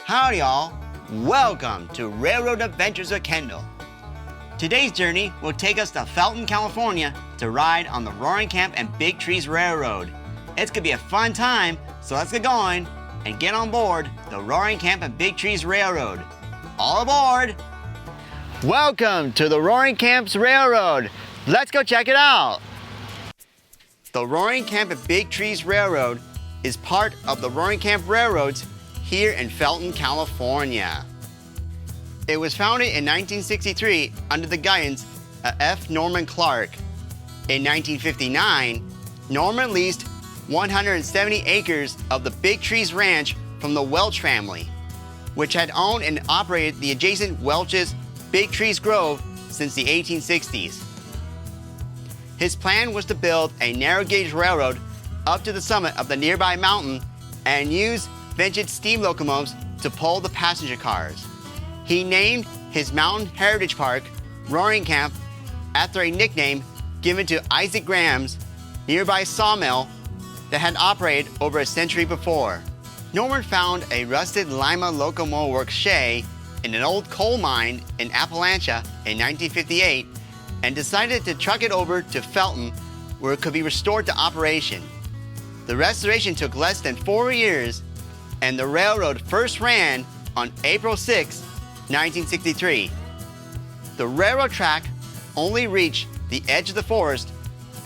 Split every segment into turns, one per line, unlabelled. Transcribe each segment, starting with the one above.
Howdy y'all, welcome to Railroad Adventures with Kendall. Today's journey will take us to Felton, California to ride on the Roaring Camp and Big Trees Railroad. It's gonna be a fun time, so let's get going and get on board the Roaring Camp and Big Trees Railroad. All aboard! Welcome to the Roaring Camp's Railroad. Let's go check it out. The Roaring Camp and Big Trees Railroad is part of the Roaring Camp Railroads here in Felton, California. It was founded in 1963 under the guidance of F. Norman Clark. In 1959, Norman leased 170 acres of the Big Trees Ranch from the Welch family, which had owned and operated the adjacent Welch's Big Trees Grove since the 1860s. His plan was to build a narrow gauge railroad up to the summit of the nearby mountain and use vintage steam locomotives to pull the passenger cars. He named his mountain heritage park Roaring Camp after a nickname given to Isaac Graham's nearby sawmill that had operated over a century before. Norman found a rusted Lima Locomotive Works shay in an old coal mine in Appalachia in 1958 and decided to truck it over to Felton where it could be restored to operation. The restoration took less than 4 years and the railroad first ran on April 6, 1963. The railroad track only reached the edge of the forest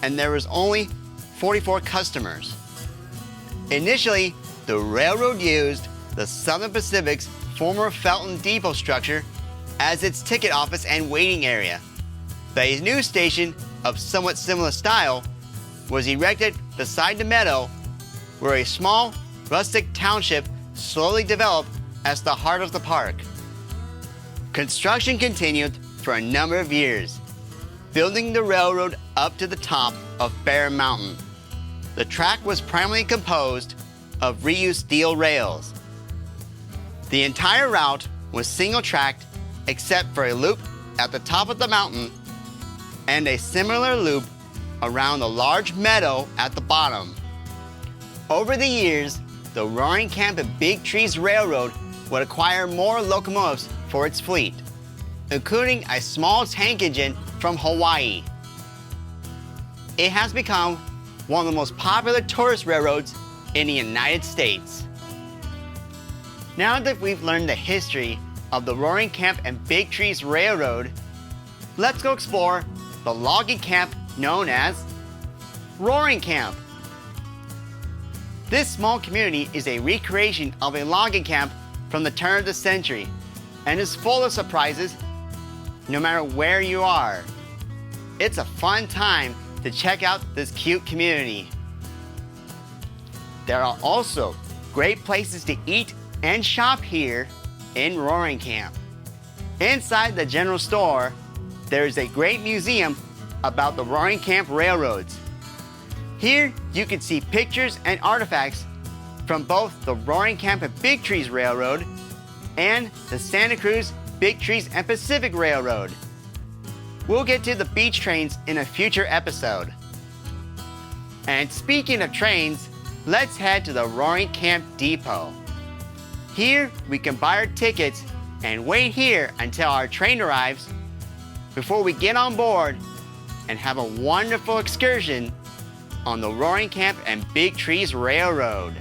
and there was only 44 customers. Initially, the railroad used the Southern Pacific's former Felton Depot structure as its ticket office and waiting area. The new station of somewhat similar style was erected beside the meadow where a small rustic township slowly developed as the heart of the park. Construction continued for a number of years, building the railroad up to the top of Bear Mountain. The track was primarily composed of reused steel rails. The entire route was single-tracked except for a loop at the top of the mountain and a similar loop around the large meadow at the bottom. Over the years, the Roaring Camp and Big Trees Railroad would acquire more locomotives for its fleet, including a small tank engine from Hawaii. It has become one of the most popular tourist railroads in the United States. Now that we've learned the history of the Roaring Camp and Big Trees Railroad, let's go explore the logging camp known as Roaring Camp. This small community is a recreation of a logging camp from the turn of the century and is full of surprises no matter where you are. It's a fun time to check out this cute community. There are also great places to eat and shop here in Roaring Camp. Inside the general store, there is a great museum about the Roaring Camp railroads. Here, you can see pictures and artifacts from both the Roaring Camp and Big Trees Railroad and the Santa Cruz, Big Trees, and Pacific Railroad. We'll get to the beach trains in a future episode. And speaking of trains, let's head to the Roaring Camp Depot. Here, we can buy our tickets and wait here until our train arrives before we get on board and have a wonderful excursion on the Roaring Camp and Big Trees Railroad.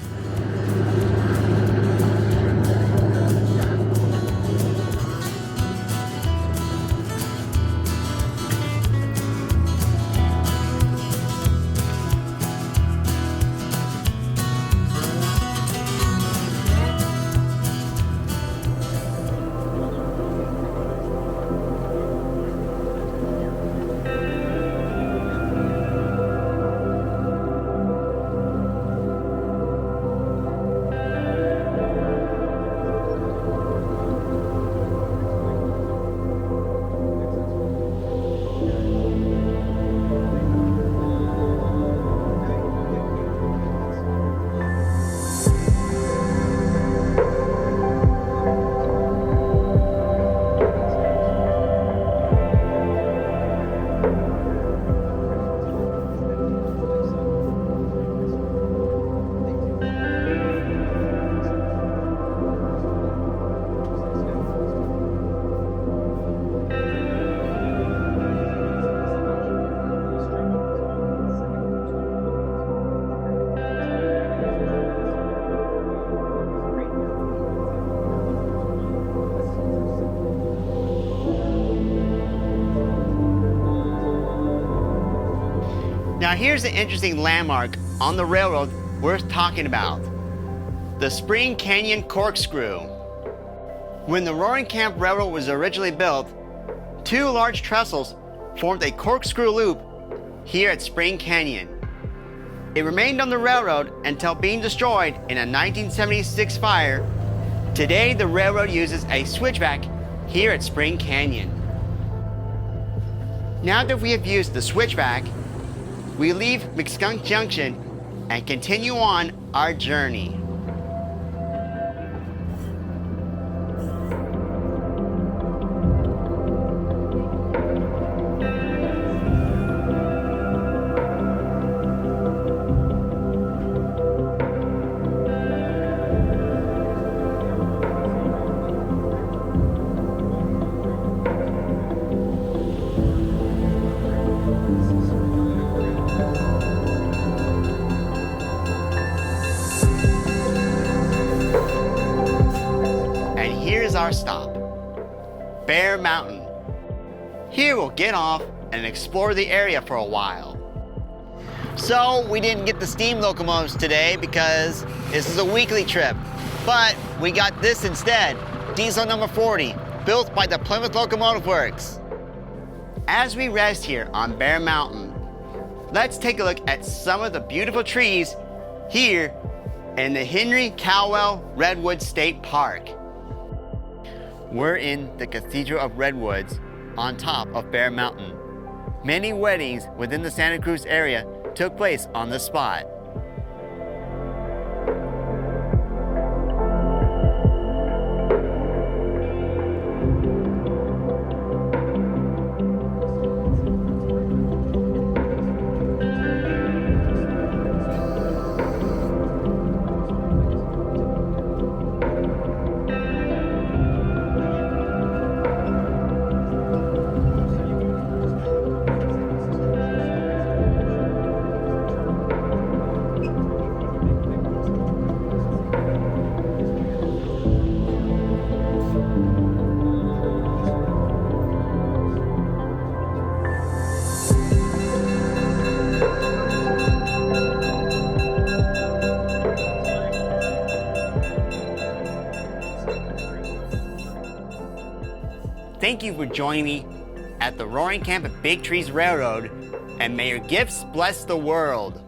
Now here's an interesting landmark on the railroad worth talking about. The Spring Canyon Corkscrew. When the Roaring Camp Railroad was originally built, two large trestles formed a corkscrew loop here at Spring Canyon. It remained on the railroad until being destroyed in a 1976 fire. Today, the railroad uses a switchback here at Spring Canyon. Now that we have used the switchback, we leave McSkunk Junction and continue on our journey. Our stop, Bear Mountain. Here we'll get off and explore the area for a while. So we didn't get the steam locomotives today because this is a weekly trip, but we got this instead, diesel number 40, built by the Plymouth Locomotive Works. As we rest here on Bear Mountain, let's take a look at some of the beautiful trees here in the Henry Cowell Redwood State Park. We're in the Cathedral of Redwoods on top of Bear Mountain. Many weddings within the Santa Cruz area took place on this spot. Thank you for joining me at the Roaring Camp at Big Trees Railroad, and may your gifts bless the world.